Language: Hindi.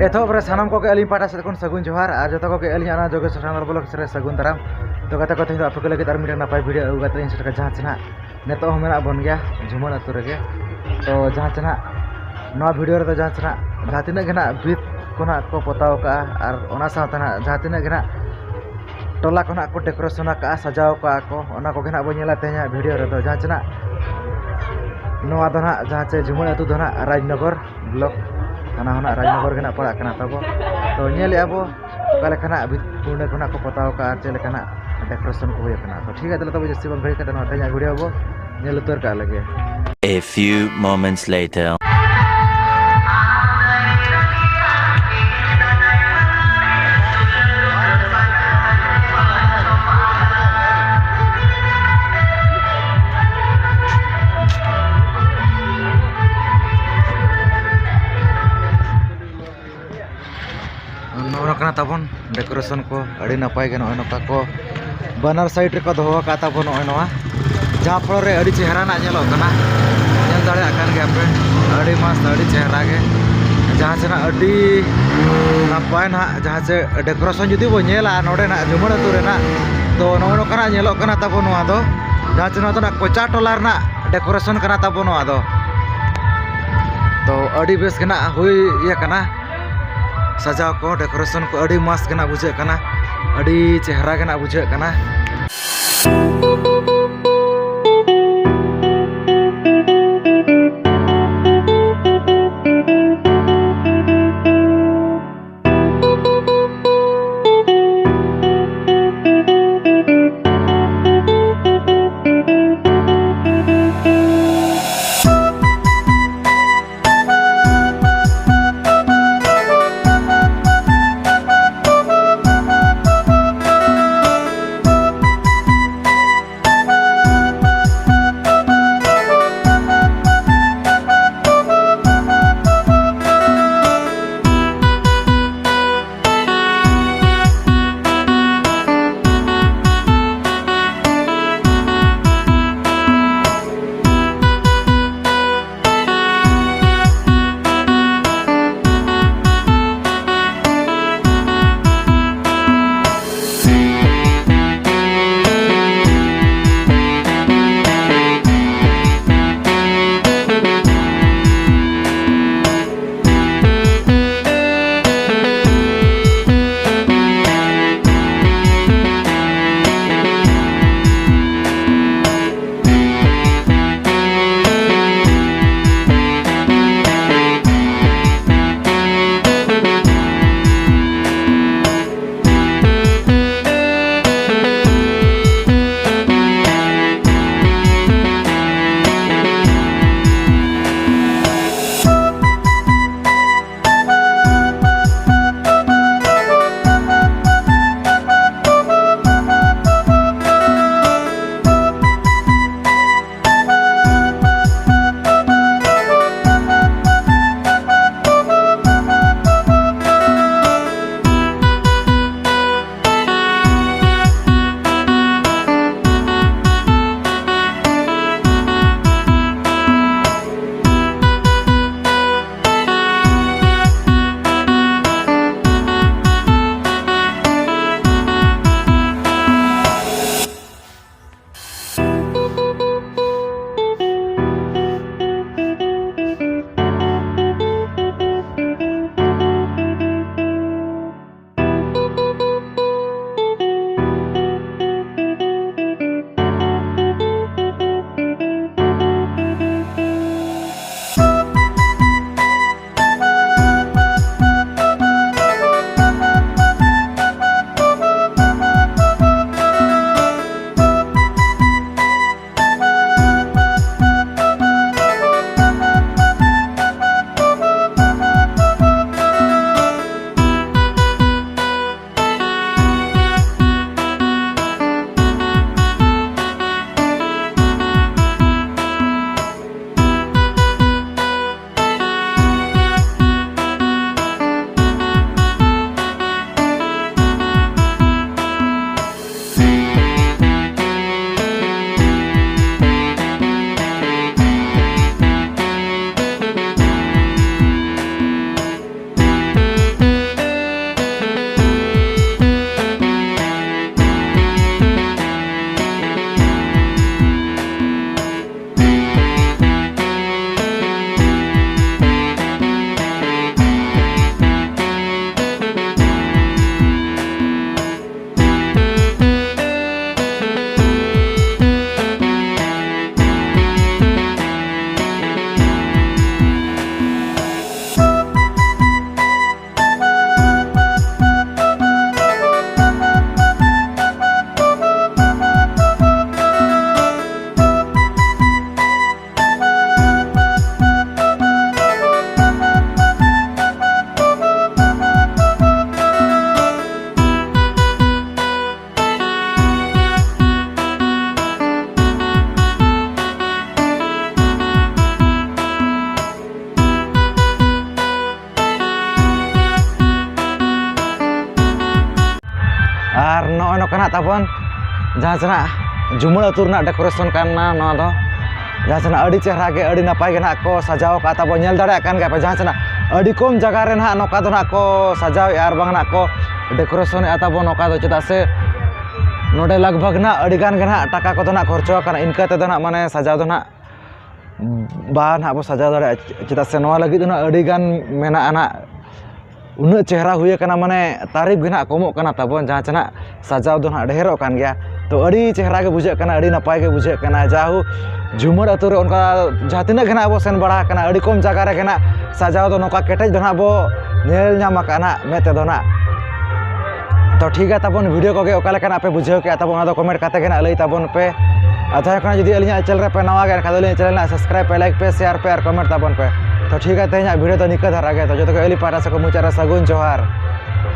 एथोब सामान को अली पाटा से सगुन जोहार और जो को अली जोगेश सोशल ब्लॉग से सगुन दाराम तो कते को तेज आपको लगे मिट्टी नपाय वीडियो अगू कते जहाँ चेना नित मेना बन गया झुमन आतु रे तो जहाँ चेना वीडियो रे जहाँ चेना जहाँ तीन गेना बीत को को पताव का और साथ जहाँ तीन गेना टोला को को डेकोरेशन का सजाव का को गेना बो नेला तेज वीडियो रे तो जहाँ चेना जहाँ चे झुमन आतु दो राजनगर ब्लॉक थाना होना राजनगर के पड़ा तब तो नेल अब अकालेखना पुणे खुना को पताव का चेलेखना डेकोरेशन को होना तो ठीक है तब जैसे बन घड़ी तेज वीडियो अब नेल उतर का लगे। A few moments later. तबन डेकोरेशन को अड़ी नपाय के नौका को बनर साइड रे दो का तबन जहाँ फल रे अड़ी चेहरा ना नेल दाड़े गया पे अड़ी मस्त अड़ी चेहरा के जहाँ से अड़ी नपाय ना जहाँ से डेकोरेशन जुदी बो नेला नोडे ना झुमन आतु रेना तो नौका नेलो कना तबन जहाँ से कोचा टोला रना डेकोरेशन कना तबन तो अड़ी बेस के ना हुई ये कना सजाव को डेकोरेशन को अड़ी मस्त के ना बुझे कना अड़ी चेहरा के ना बुझे कना। kana tabon jahan sena Jumur atur nak dekorasi karena no do jahan sena adi cehra ge adi napai ge nak ko sajau ka tabon nyel dare kan ga jahan sena adi kom jaga ren ha noka do nak ko sajau ar bang nak ko dekorasi atabon noka do cheda se node lagbhag na adi gan ge na taka ko do nak khorcho kana inka te do nak mane sajau do nak ba nak bo sajau dare cheda se noa lagi do nak adi gan mena anak unak cehra huye kana mane tarif ge nak komok kana tabon jahan sena sajau do nak dherok kan gya तो अड़ी चेहरा के बुझे कना अड़ी नपाय के बुझे कना जाहु झुमर अतु रे उनका जहाँ तिना गना अब सेन बड़ा कना अड़ी कम जगह रे गना सजाव दो नोका केटेज दो ना बो नेल नाम काना मेते दो ना तो ठीक है तबन वीडियो को के ओका लेकना पे बुझे के तबन ओना दो कमेंट काते गना लई तबन पे अच्छा कना जदी अलिया चैनल रे पे नवा गे खादो ले चैनल ना सब्सक्राइब पे लाइक पे शेयर पे और कमेंट तबन पे तो ठीक है तेना वीडियो तो निका धरा गे तो जो तो अली पारा से को मुचारा सगुन जोहार।